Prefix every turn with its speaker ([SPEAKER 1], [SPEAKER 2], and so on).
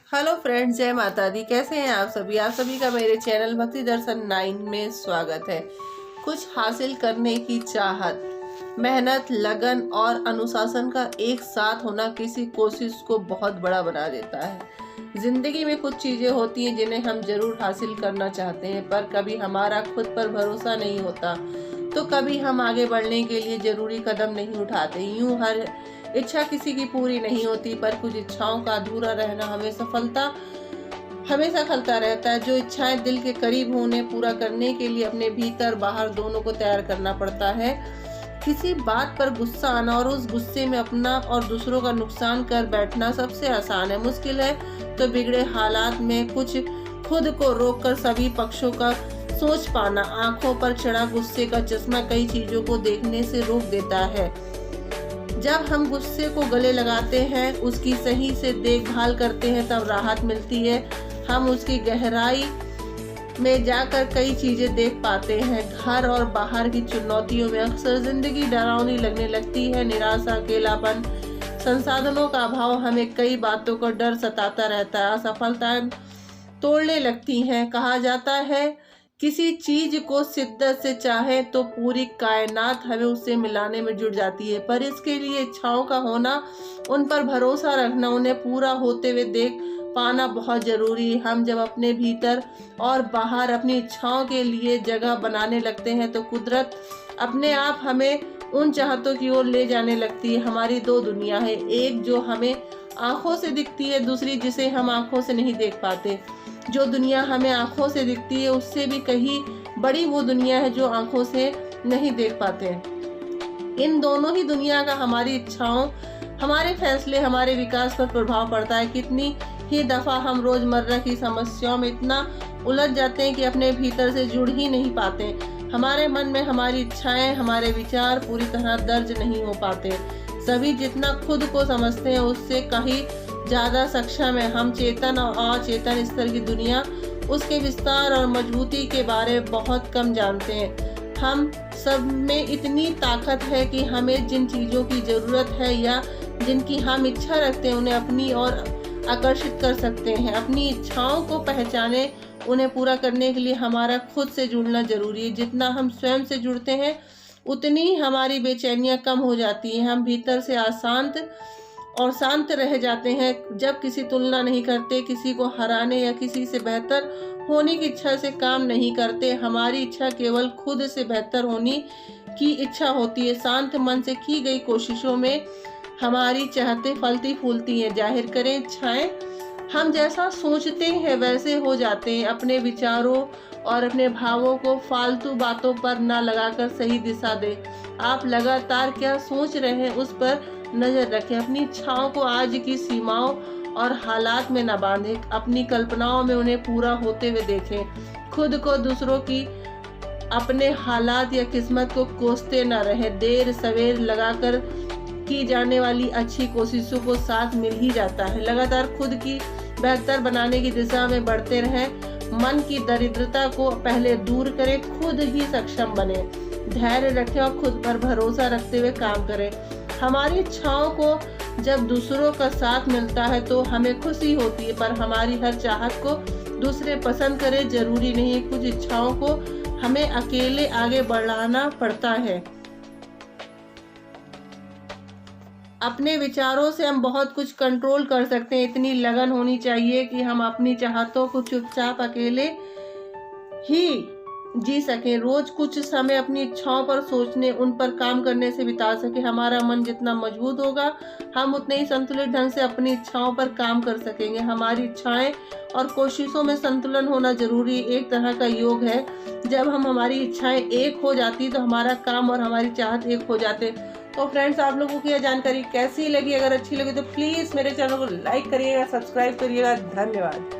[SPEAKER 1] Hello friends, जय माता दी। कैसे हैं आप सभी का मेरे चैनल भक्ति दर्शन 9 में स्वागत है। कुछ हासिल करने की चाहत, मेहनत, लगन और अनुशासन का एक साथ होना किसी कोशिश को बहुत बड़ा बना देता है। जिंदगी में कुछ चीजें होती हैं जिन्हें हम जरूर हासिल करना चाहते हैं, पर कभी हमारा खुद पर भरोसा नहीं होता, तो कभी हम आगे बढ़ने के लिए जरूरी कदम नहीं उठाते। यूं हर इच्छा किसी की पूरी नहीं होती, पर कुछ इच्छाओं का अधूरा रहना हमेशा खलता रहता है। जो इच्छाएं दिल के करीब हो, उन्हें पूरा करने के लिए अपने भीतर बाहर दोनों को तैयार करना पड़ता है। किसी बात पर गुस्सा आना और उस गुस्से में अपना और दूसरों का नुकसान कर बैठना सबसे आसान है। मुश्किल है तो बिगड़े हालात में कुछ खुद को रोककर सभी पक्षों का सोच पाना। आंखों पर चढ़ा गुस्से का चश्मा कई चीजों को देखने से रोक देता है। जब हम गुस्से को गले लगाते हैं, उसकी सही से देखभाल करते हैं, तब राहत मिलती है। हम उसकी गहराई में जाकर कई चीजें देख पाते हैं। घर और बाहर की चुनौतियों में अक्सर जिंदगी डरावनी लगने लगती है। निराशा, अकेलापन, संसाधनों का अभाव, हमें कई बातों का डर सताता रहता है। असफलताएं तोड़ने लगती हैं। कहा जाता है, किसी चीज को शिद्दत से चाहे तो पूरी कायनात हमें उससे मिलाने में जुट जाती है, पर इसके लिए इच्छाओं का होना, उन पर भरोसा रखना, उन्हें पूरा होते हुए देख पाना बहुत जरूरी है। हम जब अपने भीतर और बाहर अपनी इच्छाओं के लिए जगह बनाने लगते हैं, तो कुदरत अपने आप हमें उन चाहतों की ओर ले जाने लगती है। हमारी दो दुनिया है, एक जो हमें आंखों से दिखती है, दूसरी जिसे हम आंखों से नहीं देख पाते। जो दुनिया हमें आंखों से दिखती है, उससे भी कहीं बड़ी वो दुनिया है जो आंखों से नहीं देख पाते। इन दोनों ही दुनिया का हमारी इच्छाओं, हमारे फैसले, हमारे विकास पर प्रभाव पड़ता है। कितनी ही दफा हम रोजमर्रा की समस्याओं में इतना उलझ जाते हैं कि अपने भीतर से जुड़ ही नहीं पाते। हमारे मन में हमारी इच्छाएं, हमारे विचार पूरी तरह दर्ज नहीं हो पाते। सभी जितना खुद को समझते हैं, उससे कहीं ज्यादा सक्षम है। हम चेतन और अचेतन स्तर की दुनिया, उसके विस्तार और मजबूती के बारे में बहुत कम जानते हैं। हम सब में इतनी ताकत है कि हमें जिन चीजों की जरूरत है या जिनकी हम इच्छा रखते हैं, उन्हें अपनी ओर आकर्षित कर सकते हैं। अपनी इच्छाओं को पहचाने, उन्हें पूरा करने के लिए हमारा खुद से जुड़ना जरूरी है। जितना हम स्वयं से जुड़ते हैं, उतनी हमारी बेचैनियां कम हो जाती हैं। हम भीतर से अशांत और शांत रह जाते हैं। जब किसी तुलना नहीं करते, किसी को हराने या किसी से बेहतर होने की इच्छा से काम नहीं करते। हमारी इच्छा केवल खुद से बेहतर होने की इच्छा होती है। शांत मन से की गई कोशिशों में हमारी चाहते फलती फूलती हैं। जाहिर करें इच्छाएं, हम जैसा सोचते हैं वैसे हो जाते हैं। अपने विचारों और अपने भावों को फालतू बातों पर न लगाकर सही दिशा दें। आप लगातार क्या सोच रहे हैं, उस पर नजर रखें। अपनी इच्छाओं को आज की सीमाओं और हालात में न बांधें। अपनी कल्पनाओं में उन्हें पूरा होते हुए देखें। खुद को दूसरों की, अपने हालात या किस्मत को कोसते न रहे। देर सवेर लगाकर की जाने वाली अच्छी कोशिशों को साथ मिल ही जाता है। लगातार खुद की बेहतर बनाने की दिशा में बढ़ते रहें। मन की दरिद्रता को पहले दूर करें, खुद ही सक्षम बने। धैर्य रखें और खुद पर भरोसा रखते हुए काम करें। हमारी इच्छाओं को जब दूसरों का साथ मिलता है तो हमें खुशी होती है, पर हमारी हर चाहत को दूसरे पसंद करें जरूरी नहीं है। कुछ इच्छाओं को हमें अकेले आगे बढ़ाना पड़ता है। अपने विचारों से हम बहुत कुछ कंट्रोल कर सकते हैं। इतनी लगन होनी चाहिए कि हम अपनी चाहतों को चुपचाप अकेले ही जी सकें। रोज कुछ समय अपनी इच्छाओं पर सोचने, उन पर काम करने से बिता सके। हमारा मन जितना मजबूत होगा, हम उतने ही संतुलित ढंग से अपनी इच्छाओं पर काम कर सकेंगे। हमारी इच्छाएं और कोशिशों में संतुलन होना जरूरी, एक तरह का योग है। जब हमारी इच्छाएं एक हो जाती, तो हमारा काम और हमारी चाहत एक हो जाते। तो फ्रेंड्स, आप लोगों को यह जानकारी कैसी लगी? अगर अच्छी लगी तो प्लीज मेरे चैनल को लाइक करिएगा, सब्सक्राइब करिएगा। धन्यवाद।